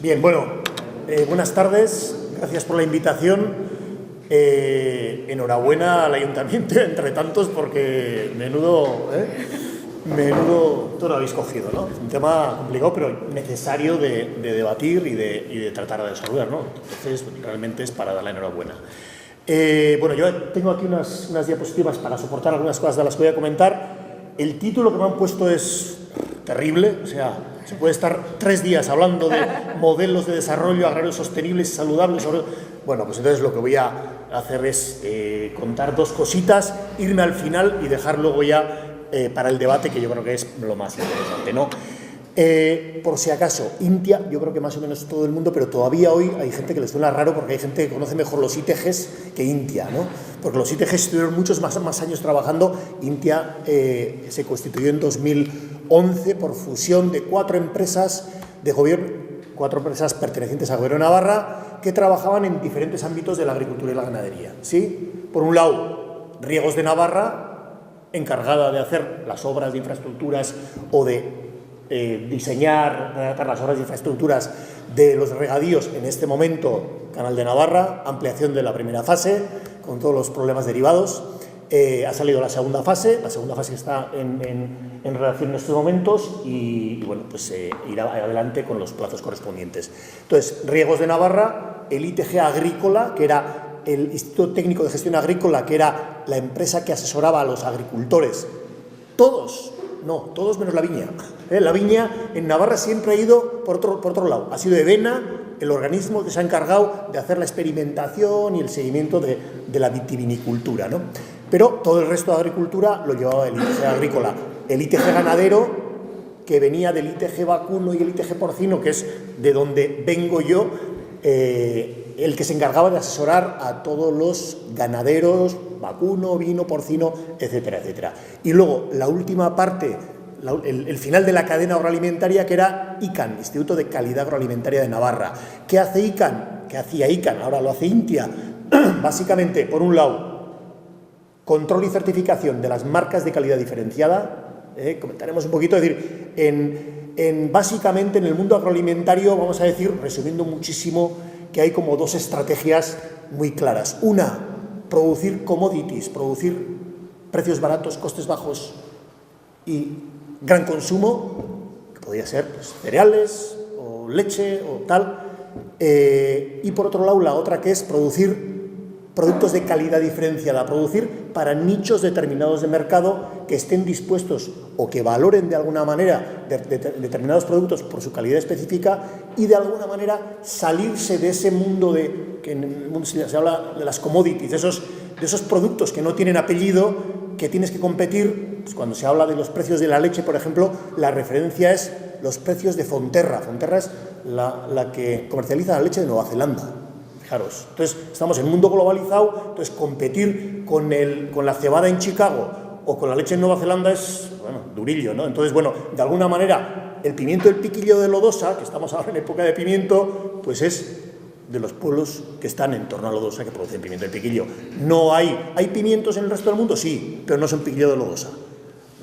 Bien, bueno, buenas tardes, gracias por la invitación. Enhorabuena al Ayuntamiento, entre tantos, porque menudo todo lo habéis cogido, ¿no? Un tema complicado, pero necesario de debatir y de tratar de resolver, ¿no? Entonces, realmente es para dar la enhorabuena. Bueno, yo tengo aquí unas diapositivas para soportar algunas cosas de las que voy a comentar. El título que me han puesto es terrible, o sea, se puede estar 3 días hablando de modelos de desarrollo agrarios sostenibles y saludables. Bueno, pues entonces lo que voy a hacer es contar 2 cositas, irme al final y dejar luego ya para el debate, que yo creo que es lo más interesante, ¿no? Por si acaso, INTIA, yo creo que más o menos todo el mundo, pero todavía hoy hay gente que le suena raro porque hay gente que conoce mejor los ITGs que INTIA, ¿no? Porque los ITGs estuvieron muchos más años trabajando. INTIA se constituyó en 2011 por fusión de 4 empresas de gobierno, 4 empresas pertenecientes al Gobierno de Navarra que trabajaban en diferentes ámbitos de la agricultura y la ganadería, ¿sí? Por un lado, Riegos de Navarra, encargada de hacer las obras de infraestructuras o de diseñar, redactar las obras de infraestructuras de los regadíos, en este momento Canal de Navarra, ampliación de la primera fase, con todos los problemas derivados. Ha salido la segunda fase está en redacción en estos momentos y bueno, pues irá adelante con los plazos correspondientes. Entonces, Riegos de Navarra, el ITG Agrícola, que era el Instituto Técnico de Gestión Agrícola, que era la empresa que asesoraba a los agricultores, todos menos la viña. La viña en Navarra siempre ha ido por otro lado. Ha sido EBENA el organismo que se ha encargado de hacer la experimentación y el seguimiento de la vitivinicultura, ¿no? Pero todo el resto de agricultura lo llevaba el ITG Agrícola. El ITG Ganadero, que venía del ITG Vacuno y el ITG Porcino, que es de donde vengo yo, el que se encargaba de asesorar a todos los ganaderos, vacuno, vino, porcino, etcétera, etcétera. Y luego, la última parte, el final de la cadena agroalimentaria, que era ICAN, Instituto de Calidad Agroalimentaria de Navarra. ¿Qué hace ICAN? ¿Qué hacía ICAN? Ahora lo hace INTIA. Básicamente, por un lado, control y certificación de las marcas de calidad diferenciada. Comentaremos un poquito, es decir, básicamente en el mundo agroalimentario, vamos a decir, resumiendo muchísimo, que hay como 2 estrategias muy claras. Una, producir commodities, producir precios baratos, costes bajos y gran consumo, que podría ser pues, cereales o leche o tal. Y por otro lado, la otra, que es producir productos de calidad diferenciada, producir para nichos determinados de mercado que estén dispuestos o que valoren de alguna manera determinados productos por su calidad específica y de alguna manera salirse de ese mundo que en el mundo se habla de las commodities, de esos productos que no tienen apellido, que tienes que competir. Pues cuando se habla de los precios de la leche, por ejemplo, la referencia es los precios de Fonterra. Fonterra es la que comercializa la leche de Nueva Zelanda. Fijaros, entonces estamos en un mundo globalizado, entonces competir con la cebada en Chicago o con la leche en Nueva Zelanda es, bueno, durillo, ¿no? Entonces, bueno, de alguna manera, el pimiento del Piquillo de Lodosa, que estamos ahora en época de pimiento, pues es de los pueblos que están en torno a Lodosa que producen pimiento del Piquillo. No hay pimientos en el resto del mundo, sí, pero no son Piquillo de Lodosa.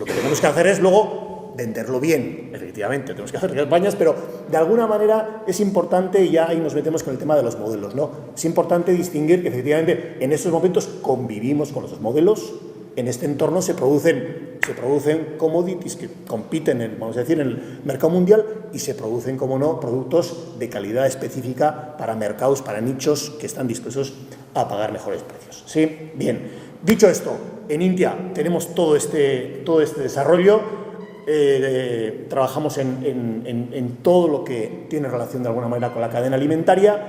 Lo que tenemos que hacer es luego venderlo bien, efectivamente, tenemos que hacer campañas, pero de alguna manera es importante, y ya ahí nos metemos con el tema de los modelos, ¿no? Es importante distinguir que efectivamente en estos momentos convivimos con los modelos, en este entorno se producen commodities que compiten vamos a decir, en el mercado mundial y se producen, como no, productos de calidad específica para mercados, para nichos que están dispuestos a pagar mejores precios. ¿Sí? Bien, dicho esto, en INTIA tenemos todo este desarrollo. Trabajamos en todo lo que tiene relación de alguna manera con la cadena alimentaria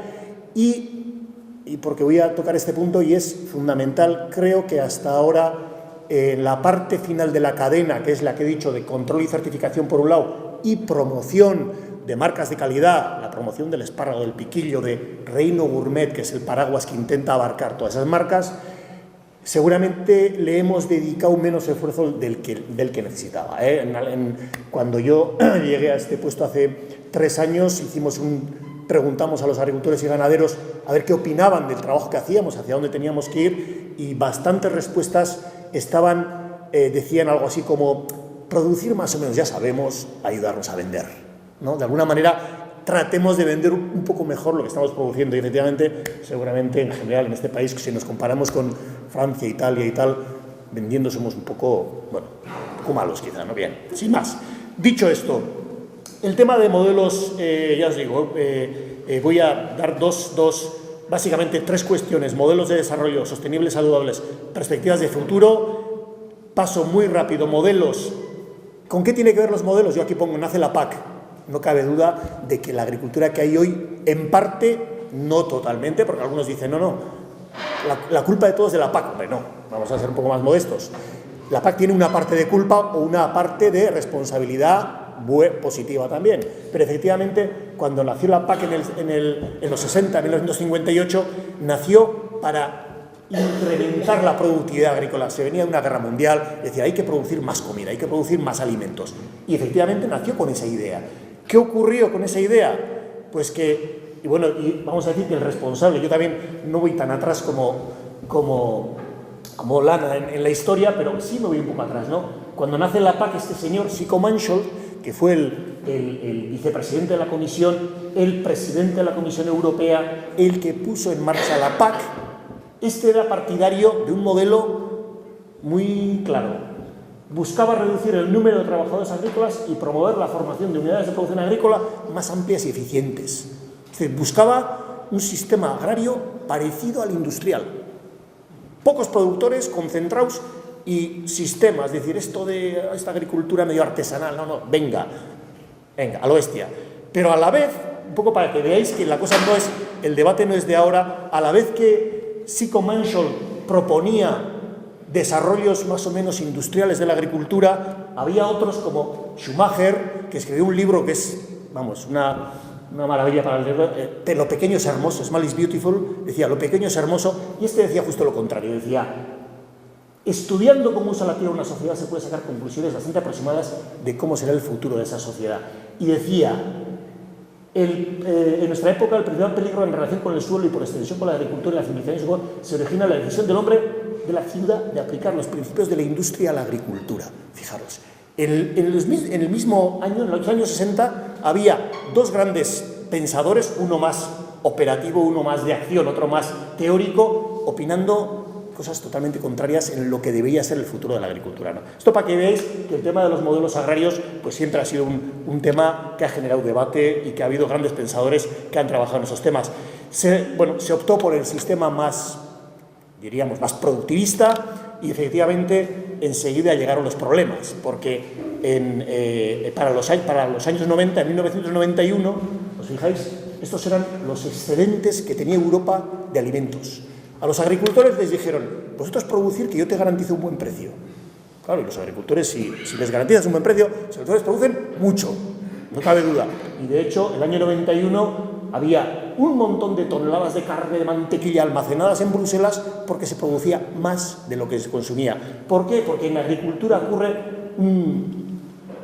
y porque voy a tocar este punto y es fundamental, creo que hasta ahora la parte final de la cadena, que es la que he dicho de control y certificación por un lado y promoción de marcas de calidad, la promoción del espárrago, del piquillo, de Reino Gourmet, que es el paraguas que intenta abarcar todas esas marcas, seguramente le hemos dedicado menos esfuerzo del que necesitaba. Cuando yo llegué a este puesto hace 3 años, preguntamos a los agricultores y ganaderos a ver qué opinaban del trabajo que hacíamos, hacia dónde teníamos que ir, y bastantes respuestas decían algo así como producir más o menos ya sabemos, ayudarnos a vender, ¿no? De alguna manera tratemos de vender un poco mejor lo que estamos produciendo. Y efectivamente, seguramente en general en este país, si nos comparamos con Francia, Italia y tal, vendiendo somos un poco, bueno, un poco malos quizá, ¿no? Bien, sin más. Dicho esto, el tema de modelos, ya os digo, voy a dar básicamente tres cuestiones: modelos de desarrollo sostenibles, saludables, perspectivas de futuro. Paso muy rápido, modelos. ¿Con qué tiene que ver los modelos? Yo aquí pongo, nace la PAC. No cabe duda de que la agricultura que hay hoy, en parte, no totalmente, porque algunos dicen, no, la culpa de todo es de la PAC. Hombre, no, vamos a ser un poco más modestos. La PAC tiene una parte de culpa o una parte de responsabilidad positiva también, pero efectivamente cuando nació la PAC en los 60, en 1958, nació para incrementar la productividad agrícola. Se venía de una guerra mundial, decía, hay que producir más comida, hay que producir más alimentos, y efectivamente nació con esa idea. ¿Qué ocurrió con esa idea? Pues que, y bueno, y vamos a decir que el responsable, yo también no voy tan atrás como Lana en la historia, pero sí me voy un poco atrás, ¿no? Cuando nace la PAC, este señor, Sico Manchol, que fue el vicepresidente de la Comisión, el presidente de la Comisión Europea, el que puso en marcha la PAC, este era partidario de un modelo muy claro. Buscaba reducir el número de trabajadores agrícolas y promover la formación de unidades de producción agrícola más amplias y eficientes. Es decir, buscaba un sistema agrario parecido al industrial. Pocos productores concentrados y sistemas, es decir, esto de esta agricultura medio artesanal, no, venga, a lo bestia. Pero a la vez, un poco para que veáis que la cosa no es, el debate no es de ahora, a la vez que Sico Manchol proponía desarrollos más o menos industriales de la agricultura, había otros como Schumacher, que escribió un libro que es, vamos, una maravilla para leer, lo pequeño es hermoso, Small is Beautiful, decía, lo pequeño es hermoso, y este decía justo lo contrario, decía, estudiando cómo usa la tierra una sociedad se puede sacar conclusiones bastante aproximadas de cómo será el futuro de esa sociedad. Y decía, en nuestra época el principal peligro en relación con el suelo y por extensión con la agricultura y la civilización se origina en la decisión del hombre de la ciudad de aplicar los principios de la industria a la agricultura. Fijaros, en el mismo año, en los años 60, había dos grandes pensadores, uno más operativo, uno más de acción, otro más teórico, opinando cosas totalmente contrarias en lo que debería ser el futuro de la agricultura, ¿no? Esto para que veáis que el tema de los modelos agrarios pues siempre ha sido un tema que ha generado debate y que ha habido grandes pensadores que han trabajado en esos temas. Se optó por el sistema más, diríamos, más productivista y efectivamente enseguida llegaron los problemas, porque para los años 90, en 1991, ¿os fijáis? Estos eran los excedentes que tenía Europa de alimentos. A los agricultores les dijeron, vosotros producir que yo te garantizo un buen precio. Claro, y los agricultores, si les garantizas un buen precio, los agricultores producen mucho, no cabe duda. Y de hecho, el año 91 había un montón de toneladas de carne, de mantequilla almacenadas en Bruselas porque se producía más de lo que se consumía. ¿Por qué? Porque en la agricultura ocurre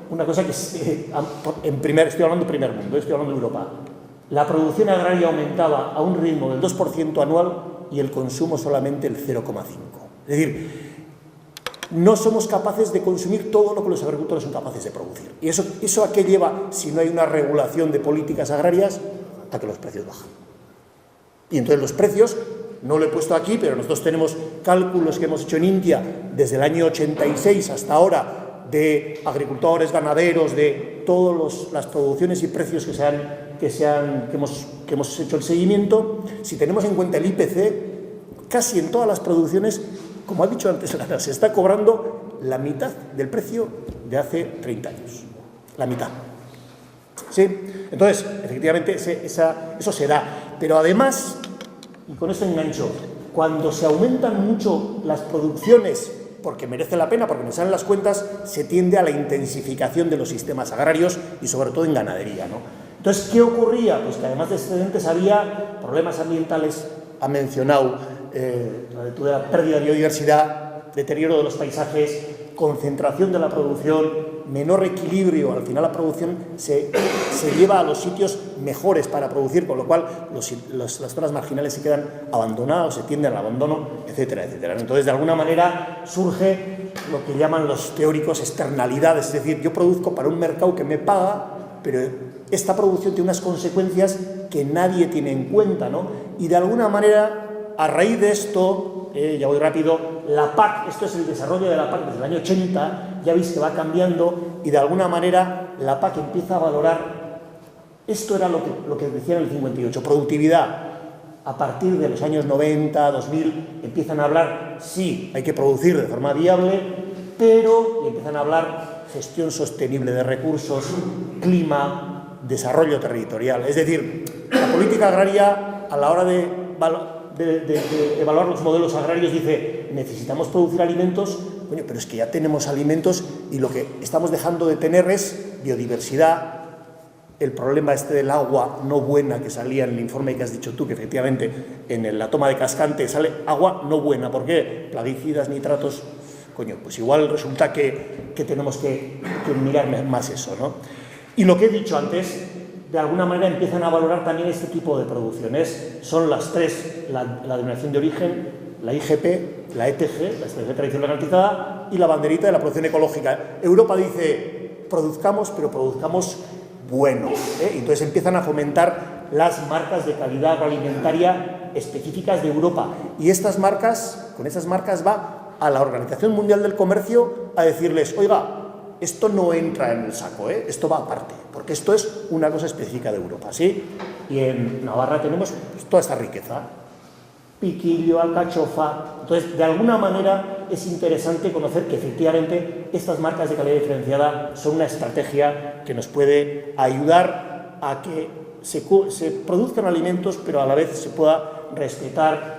una cosa que estoy hablando primer mundo, estoy hablando de Europa. La producción agraria aumentaba a un ritmo del 2% anual y el consumo solamente el 0,5%. Es decir, no somos capaces de consumir todo lo que los agricultores son capaces de producir. ¿Y eso a qué lleva si no hay una regulación de políticas agrarias? A que los precios bajan. Y entonces los precios, no lo he puesto aquí, pero nosotros tenemos cálculos que hemos hecho en India desde el año 86 hasta ahora de agricultores, ganaderos, de todas las producciones y precios que hemos hecho el seguimiento. Si tenemos en cuenta el IPC, casi en todas las producciones, como ha dicho antes Lara, se está cobrando la mitad del precio de hace 30 años. La mitad. ¿Sí? Entonces, efectivamente, eso se da. Pero además, y con esto engancho, cuando se aumentan mucho las producciones, porque merece la pena, porque me salen las cuentas, se tiende a la intensificación de los sistemas agrarios y sobre todo en ganadería, ¿no? Entonces, ¿qué ocurría? Pues que además de excedentes había problemas ambientales, ha mencionado la pérdida de biodiversidad, deterioro de los paisajes, concentración de la producción, menor equilibrio. Al final la producción se lleva a los sitios mejores para producir, con lo cual las zonas marginales se quedan abandonadas, se tienden al abandono, etcétera, etcétera. Entonces, de alguna manera surge lo que llaman los teóricos externalidades, es decir, yo produzco para un mercado que me paga, pero esta producción tiene unas consecuencias que nadie tiene en cuenta, ¿no? Y de alguna manera, a raíz de esto, ya voy rápido, la PAC, esto es el desarrollo de la PAC desde el año 80, ya veis que va cambiando y de alguna manera la PAC empieza a valorar, esto era lo que decía en el 58, productividad. A partir de los años 90, 2000, empiezan a hablar, sí, hay que producir de forma viable, pero empiezan a hablar gestión sostenible de recursos, clima, desarrollo territorial. Es decir, la política agraria, a la hora de evaluar los modelos agrarios, dice, necesitamos producir alimentos, coño, pero es que ya tenemos alimentos y lo que estamos dejando de tener es biodiversidad. El problema del agua no buena que salía en el informe que has dicho tú, que efectivamente en la toma de cascante sale agua no buena. ¿Por qué? Plaguicidas, nitratos. Coño, pues igual resulta que tenemos que mirar más eso, ¿no? Y lo que he dicho antes, de alguna manera empiezan a valorar también este tipo de producciones. Son las tres, la denominación de origen, la IGP, la ETG, la Estrategia Tradicional Garantizada, y la banderita de la producción ecológica. Europa dice, produzcamos, pero produzcamos bueno, ¿eh? Entonces empiezan a fomentar las marcas de calidad agroalimentaria específicas de Europa. Y estas marcas, con esas marcas va a la Organización Mundial del Comercio a decirles, oiga, esto no entra en el saco, ¿eh? Esto va aparte, porque esto es una cosa específica de Europa, ¿sí? Y en Navarra tenemos pues, toda esta riqueza, piquillo, alcachofa. Entonces, de alguna manera es interesante conocer que efectivamente estas marcas de calidad diferenciada son una estrategia que nos puede ayudar a que se produzcan alimentos, pero a la vez se pueda respetar.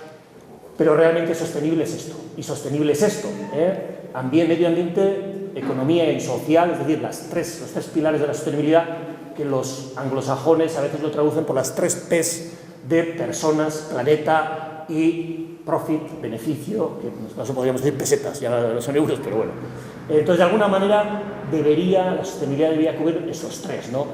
Pero realmente sostenible es esto, y sostenible es esto, ¿eh? Medio ambiente, economía y social, es decir, los tres pilares de la sostenibilidad, que los anglosajones a veces lo traducen por las 3 P's de personas, planeta y profit, beneficio, que en nuestro caso podríamos decir pesetas, ya no son euros, pero bueno. Entonces, de alguna manera, la sostenibilidad debería cubrir esos 3, ¿no?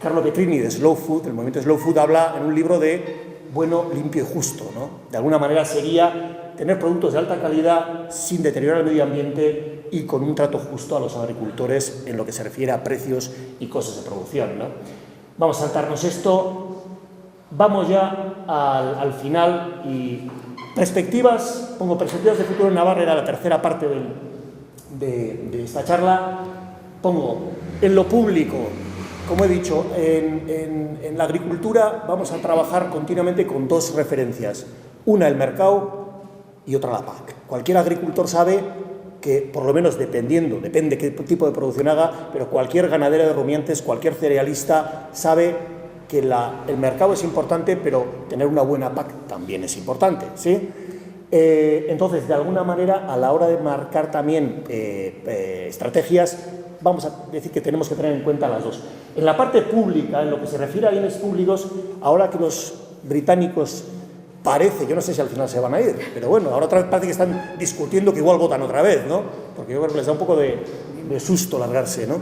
Carlo Petrini, de Slow Food, el movimiento Slow Food, habla en un libro de bueno, limpio y justo, ¿no? De alguna manera sería tener productos de alta calidad sin deteriorar el medio ambiente y con un trato justo a los agricultores en lo que se refiere a precios y costes de producción, ¿no? Vamos a saltarnos esto. Vamos ya al final y perspectivas, pongo perspectivas de futuro en Navarra, era la tercera parte de esta charla. Pongo en lo público, como he dicho, en la agricultura vamos a trabajar continuamente con 2 referencias, una el mercado y otra la PAC. Cualquier agricultor sabe que, por lo menos depende qué tipo de producción haga, pero cualquier ganadero de rumiantes, cualquier cerealista sabe que el mercado es importante, pero tener una buena PAC también es importante, ¿sí? Entonces, de alguna manera, a la hora de marcar también estrategias, vamos a decir que tenemos que tener en cuenta las 2. En la parte pública, en lo que se refiere a bienes públicos, ahora que los británicos parece, yo no sé si al final se van a ir, pero bueno, ahora otra vez parece que están discutiendo que igual votan otra vez, ¿no? Porque yo creo que les da un poco de susto largarse, ¿no?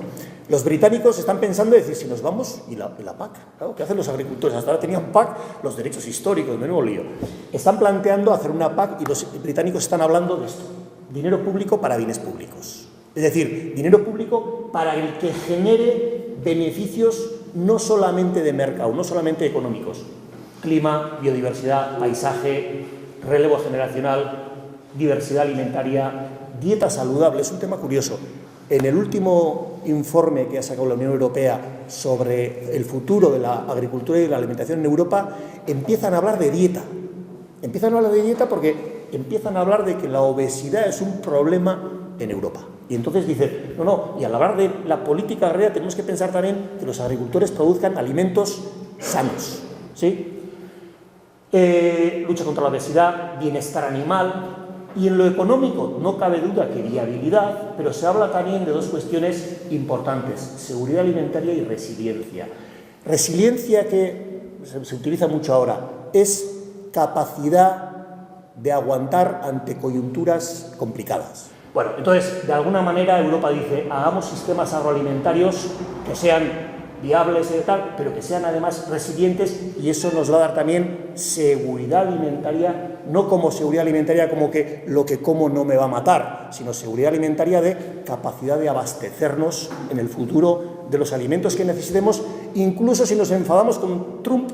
Los británicos están pensando en decir, si nos vamos, ¿y la PAC? Claro, ¿qué hacen los agricultores? Hasta ahora tenían PAC, los derechos históricos, menudo lío. Están planteando hacer una PAC y los británicos están hablando de esto, dinero público para bienes públicos. Es decir, dinero público para el que genere beneficios no solamente de mercado, no solamente económicos. Clima, biodiversidad, paisaje, relevo generacional, diversidad alimentaria, dieta saludable. Es un tema curioso. En el último informe que ha sacado la Unión Europea sobre el futuro de la agricultura y de la alimentación en Europa, empiezan a hablar de dieta. Empiezan a hablar de dieta porque empiezan a hablar de que la obesidad es un problema en Europa. Y entonces dicen, no, y al hablar de la política agraria tenemos que pensar también que los agricultores produzcan alimentos sanos, ¿sí? Lucha contra la obesidad, bienestar animal. Y en lo económico no cabe duda que viabilidad, pero se habla también de 2 cuestiones importantes, seguridad alimentaria y resiliencia. Resiliencia, que se utiliza mucho ahora, es capacidad de aguantar ante coyunturas complicadas. Bueno, entonces, de alguna manera Europa dice, hagamos sistemas agroalimentarios que sean viables y tal, pero que sean además resilientes, y eso nos va a dar también seguridad alimentaria no como seguridad alimentaria como que lo que como no me va a matar, sino seguridad alimentaria de capacidad de abastecernos en el futuro de los alimentos que necesitemos, incluso si nos enfadamos con Trump,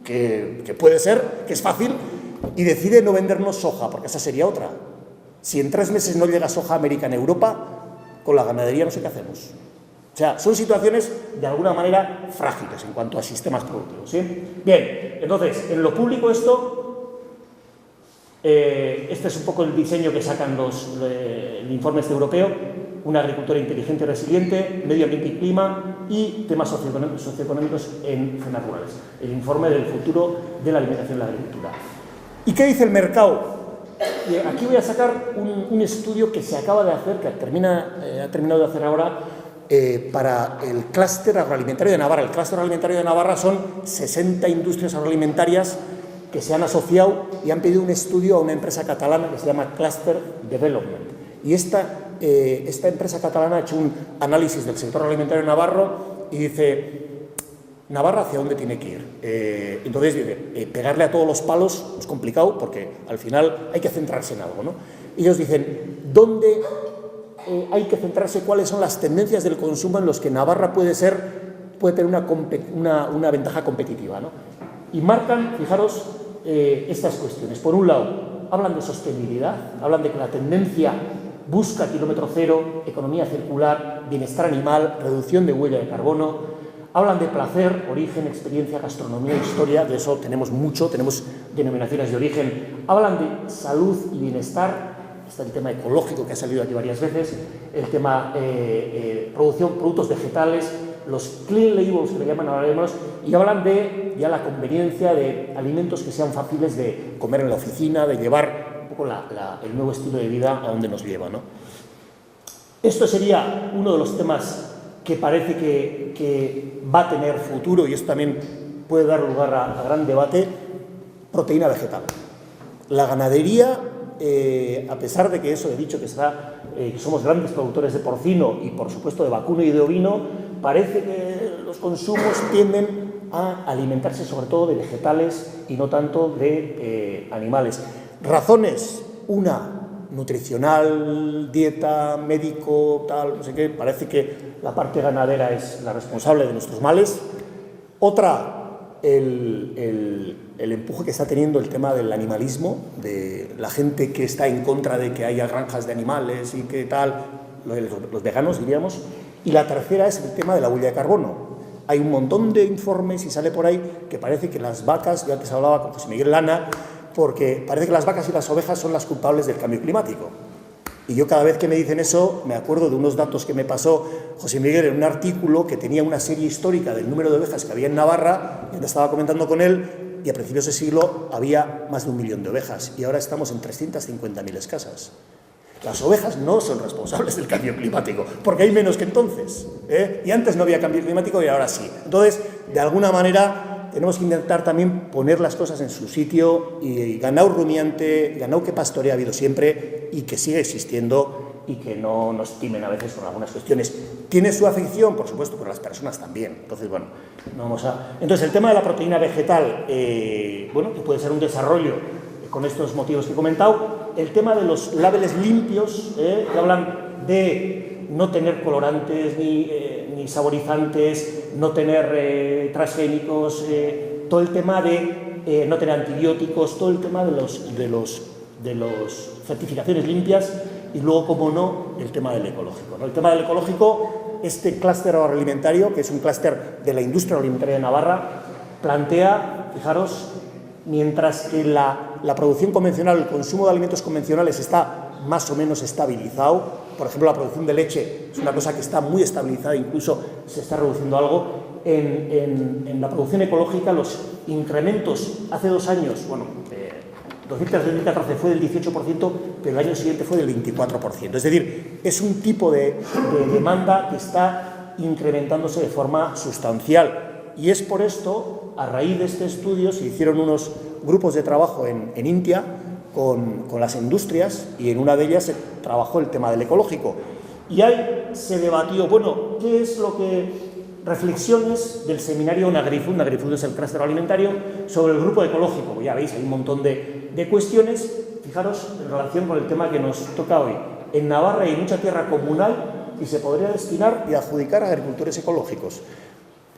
que puede ser, que es fácil, y decide no vendernos soja, porque esa sería otra. Si en 3 meses no llega soja América en Europa, con la ganadería no sé qué hacemos. O sea, son situaciones de alguna manera frágiles en cuanto a sistemas productivos, ¿sí? Bien, entonces, en lo público este es un poco el diseño que sacan el informe europeo: una agricultura inteligente y resiliente, medio ambiente y clima y temas socioeconómicos en zonas rurales. El informe del futuro de la alimentación y la agricultura. ¿Y qué dice el mercado? Aquí voy a sacar un estudio que se acaba de hacer, que ha terminado de hacer ahora, para el clúster agroalimentario de Navarra. El clúster agroalimentario de Navarra son 60 industrias agroalimentarias que se han asociado y han pedido un estudio a una empresa catalana que se llama Cluster Development. Y esta empresa catalana ha hecho un análisis del sector agroalimentario navarro y dice: Navarra, ¿hacia dónde tiene que ir? Entonces, pegarle a todos los palos es complicado porque al final hay que centrarse en algo, ¿no? Ellos dicen, ¿dónde hay que centrarse? ¿Cuáles son las tendencias del consumo en los que Navarra puede tener una ventaja competitiva, ¿no? Y marcan, fijaros, estas cuestiones. Por un lado, hablan de sostenibilidad, hablan de que la tendencia busca kilómetro cero, economía circular, bienestar animal, reducción de huella de carbono. Hablan de placer, origen, experiencia, gastronomía, historia, de eso tenemos mucho, tenemos denominaciones de origen. Hablan de salud y bienestar, está el tema ecológico que ha salido aquí varias veces, el tema productos vegetales, los clean labels que le llaman ahora, y hablan de ya la conveniencia de alimentos que sean fáciles de comer en la oficina, de llevar un poco el nuevo estilo de vida a donde nos lleva, ¿no? Esto sería uno de los temas que parece que va a tener futuro, y esto también puede dar lugar a gran debate: proteína vegetal. La ganadería, a pesar de que eso he dicho que somos grandes productores de porcino y por supuesto de vacuno y de ovino, parece que los consumos tienden a alimentarse sobre todo de vegetales y no tanto de animales. Razones: una, nutricional, dieta, médico, tal, no sé qué, parece que la parte ganadera es la responsable de nuestros males. Otra, el empuje que está teniendo el tema del animalismo, de la gente que está en contra de que haya granjas de animales y que tal, los veganos diríamos. Y la tercera es el tema de la huella de carbono. Hay un montón de informes y sale por ahí que parece que las vacas, yo antes hablaba con José Miguel Lana, porque parece que las vacas y las ovejas son las culpables del cambio climático. Y yo cada vez que me dicen eso, me acuerdo de unos datos que me pasó José Miguel en un artículo que tenía una serie histórica del número de ovejas que había en Navarra, y estaba comentando con él, y a principios de siglo había más de 1 millón de ovejas, y ahora estamos en 350.000 escasas. Las ovejas no son responsables del cambio climático, porque hay menos que entonces, ¿eh? Y antes no había cambio climático y ahora sí. Entonces, de alguna manera, tenemos que intentar también poner las cosas en su sitio, y ganado rumiante, ganado que pastorea ha habido siempre y que sigue existiendo, y que no nos timen a veces con algunas cuestiones. ¿Tiene su afección? Por supuesto, pero las personas también. Entonces, bueno, no vamos a... Entonces, el tema de la proteína vegetal, bueno, que puede ser un desarrollo con estos motivos que he comentado. El tema de los labels limpios, que hablan de no tener colorantes ni saborizantes, no tener transgénicos, todo el tema de no tener antibióticos, todo el tema de los certificaciones limpias, y luego, como no, el tema del ecológico, ¿no? El tema del ecológico, este clúster agroalimentario, que es un clúster de la industria agroalimentaria de Navarra, plantea, fijaros, mientras que la producción convencional, el consumo de alimentos convencionales está más o menos estabilizado. Por ejemplo, la producción de leche es una cosa que está muy estabilizada, incluso se está reduciendo algo. En la producción ecológica, los incrementos hace 2 años, bueno, 2013-2014 fue del 18%, pero el año siguiente fue del 24%. Es decir, es un tipo de demanda que está incrementándose de forma sustancial. Y es por esto, a raíz de este estudio, se hicieron unos grupos de trabajo en India con las industrias, y en una de ellas se trabajó el tema del ecológico. Y ahí se debatió, bueno, ¿qué es lo que...? Reflexiones del seminario NAGRIFOOD. NAGRIFOOD es el clúster alimentario, sobre el grupo ecológico. Ya veis, hay un montón de de cuestiones, fijaros, en relación con el tema que nos toca hoy. En Navarra hay mucha tierra comunal y se podría destinar y adjudicar a agricultores ecológicos.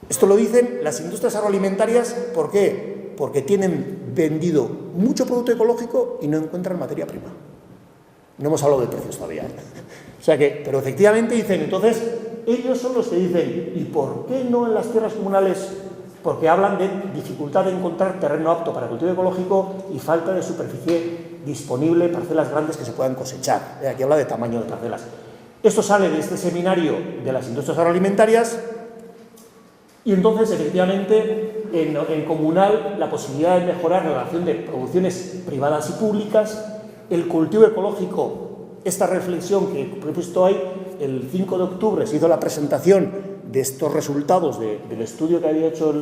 Esto lo dicen las industrias agroalimentarias, ¿por qué? Porque tienen vendido mucho producto ecológico y no encuentran materia prima. No hemos hablado de precios todavía, ¿eh? O sea que, pero efectivamente dicen, entonces, ellos son los que dicen, ¿y por qué no en las tierras comunales? Porque hablan de dificultad de encontrar terreno apto para cultivo ecológico y falta de superficie disponible, parcelas grandes que se puedan cosechar. Aquí habla de tamaño de parcelas. Esto sale de este seminario de las industrias agroalimentarias y entonces, efectivamente, en comunal, la posibilidad de mejorar la relación de producciones privadas y públicas, el cultivo ecológico, esta reflexión que he propuesto hoy, el 5 de octubre se hizo la presentación de estos resultados del estudio que había hecho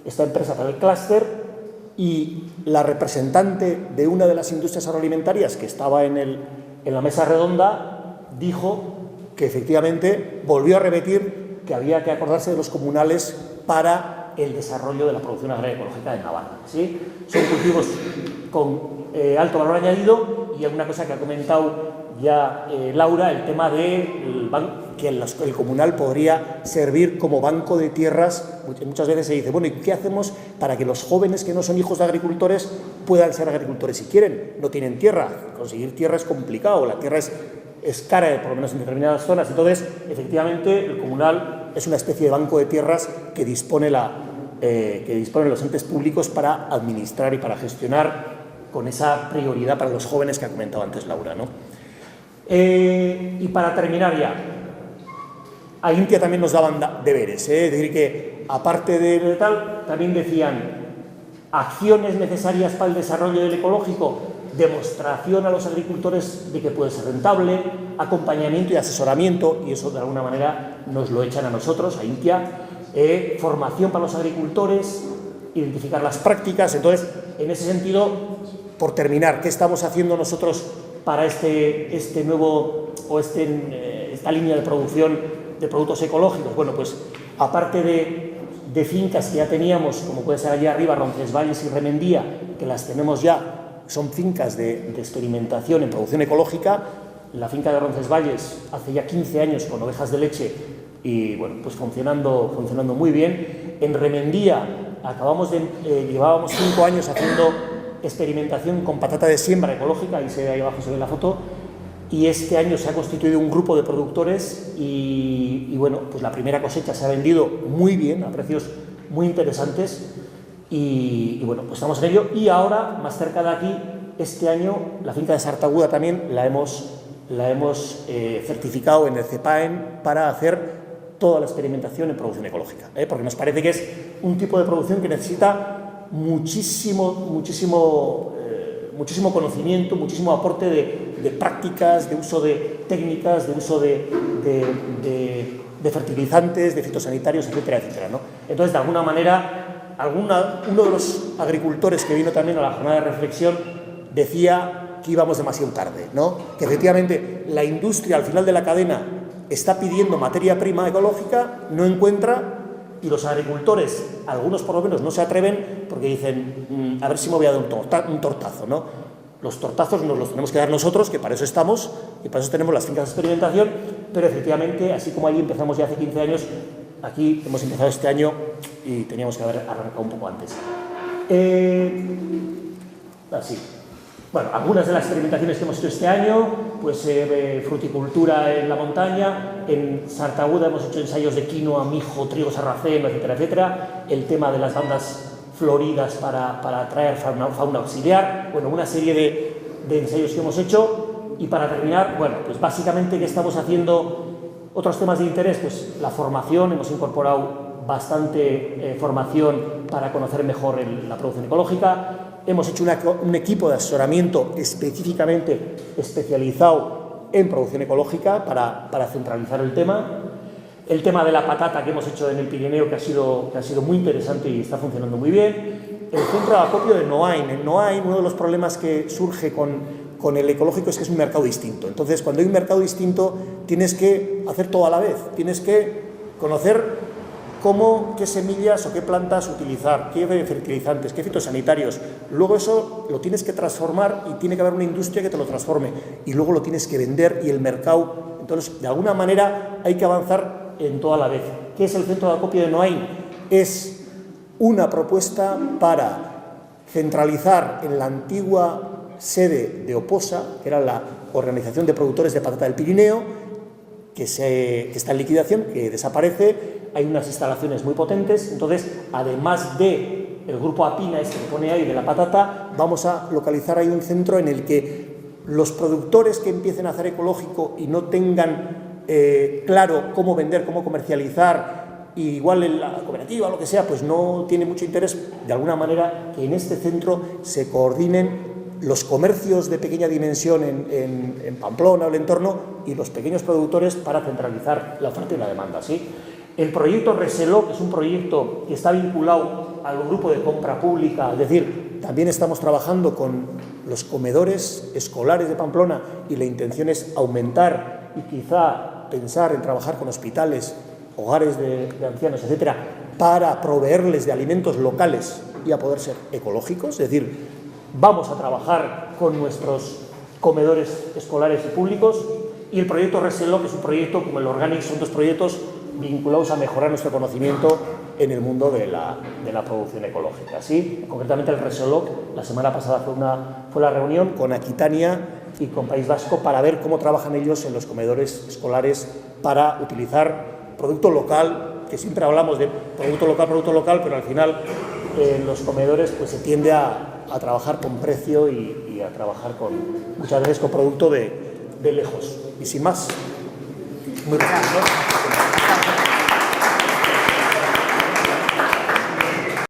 esta empresa para el clúster y la representante de una de las industrias agroalimentarias que estaba en la mesa redonda dijo que efectivamente volvió a repetir que había que acordarse de los comunales para el desarrollo de la producción agraria ecológica de Navarra, ¿sí? Son cultivos con alto valor añadido y una cosa que ha comentado ya Laura, el tema de que el comunal podría servir como banco de tierras. Muchas veces se dice, bueno, ¿y qué hacemos para que los jóvenes que no son hijos de agricultores puedan ser agricultores si quieren? No tienen tierra, conseguir tierra es complicado, la tierra es cara, por lo menos en determinadas zonas. Entonces, efectivamente, el comunal es una especie de banco de tierras que disponen los entes públicos para administrar y para gestionar con esa prioridad para los jóvenes que ha comentado antes Laura, ¿no? Y para terminar ya, a INTIA también nos daban deberes, es decir, que aparte de tal, también decían acciones necesarias para el desarrollo del ecológico, demostración a los agricultores de que puede ser rentable, acompañamiento y asesoramiento, y eso de alguna manera nos lo echan a nosotros, a INTIA, formación para los agricultores, identificar las prácticas. Entonces, en ese sentido, por terminar, ¿qué estamos haciendo nosotros para esta línea de producción de productos ecológicos? Bueno, pues aparte de fincas que ya teníamos, como puede ser allá arriba, Roncesvalles y Remendía, que las tenemos ya, son fincas de experimentación en producción ecológica. La finca de Roncesvalles hace ya 15 años con ovejas de leche y bueno, pues funcionando muy bien. En Remendía llevábamos 5 años haciendo experimentación con patata de siembra ecológica, ahí abajo se ve la foto, y este año se ha constituido un grupo de productores y bueno, pues la primera cosecha se ha vendido muy bien, a precios muy interesantes y bueno, pues estamos en ello. Y ahora, más cerca de aquí, este año, la finca de Sartaguda también la hemos certificado en el CEPAEN para hacer toda la experimentación en producción ecológica, porque nos parece que es un tipo de producción que necesita muchísimo conocimiento, muchísimo aporte de prácticas, de uso de técnicas, de uso de fertilizantes, de fitosanitarios, etcétera, etcétera, ¿no? Entonces, de alguna manera, uno de los agricultores que vino también a la jornada de reflexión decía que íbamos demasiado tarde, ¿no? Que efectivamente la industria al final de la cadena está pidiendo materia prima ecológica, no encuentra, y los agricultores, algunos por lo menos, no se atreven porque dicen, a ver si me voy a dar un tortazo, ¿no? Los tortazos nos los tenemos que dar nosotros, que para eso estamos, y para eso tenemos las fincas de experimentación, pero efectivamente, así como allí empezamos ya hace 15 años, aquí hemos empezado este año y teníamos que haber arrancado un poco antes. Así. Bueno, algunas de las experimentaciones que hemos hecho este año, pues fruticultura en la montaña, en Sartaguda hemos hecho ensayos de quinoa, mijo, trigo sarraceno, etcétera, etcétera, el tema de las bandas floridas para atraer fauna auxiliar, bueno, una serie de ensayos que hemos hecho. Y para terminar, bueno, pues básicamente, ¿qué estamos haciendo? Otros temas de interés, pues la formación, hemos incorporado bastante formación para conocer mejor la producción ecológica. Hemos hecho un equipo de asesoramiento específicamente especializado en producción ecológica para centralizar el tema. El tema de la patata que hemos hecho en el Pirineo, que ha sido muy interesante y está funcionando muy bien. El centro de acopio de Noain. En Noain, uno de los problemas que surge con el ecológico es que es un mercado distinto. Entonces, cuando hay un mercado distinto, tienes que hacer todo a la vez. Tienes que conocer qué semillas o qué plantas utilizar, qué fertilizantes, qué fitosanitarios. Luego eso lo tienes que transformar y tiene que haber una industria que te lo transforme. Y luego lo tienes que vender y el mercado. Entonces, de alguna manera hay que avanzar en toda la vez. ¿Qué es el centro de acopio de Noain? Es una propuesta para centralizar en la antigua sede de Oposa, que era la Organización de Productores de Patata del Pirineo, que está en liquidación, que desaparece. Hay unas instalaciones muy potentes. Entonces, además de el grupo Apina, que pone ahí de la patata, vamos a localizar ahí un centro en el que los productores que empiecen a hacer ecológico y no tengan claro cómo vender, cómo comercializar, y igual en la cooperativa o lo que sea, pues no tiene mucho interés, de alguna manera que en este centro se coordinen los comercios de pequeña dimensión en Pamplona o el entorno y los pequeños productores para centralizar la oferta y la demanda, ¿sí? El proyecto Reseló, que es un proyecto que está vinculado al grupo de compra pública, es decir, también estamos trabajando con los comedores escolares de Pamplona y la intención es aumentar y quizá pensar en trabajar con hospitales, hogares de ancianos, etcétera, para proveerles de alimentos locales y a poder ser ecológicos, es decir, vamos a trabajar con nuestros comedores escolares y públicos. Y el proyecto Reseló, que es un proyecto como el Organic, son dos proyectos vinculados a mejorar nuestro conocimiento en el mundo de la producción ecológica, ¿sí? Concretamente el Reseló, la semana pasada fue la reunión con Aquitania y con País Vasco para ver cómo trabajan ellos en los comedores escolares para utilizar producto local, que siempre hablamos de producto local, pero al final en los comedores pues se tiende a trabajar con precio y a trabajar muchas veces con producto de lejos. Y sin más, muy rápido, ¿no?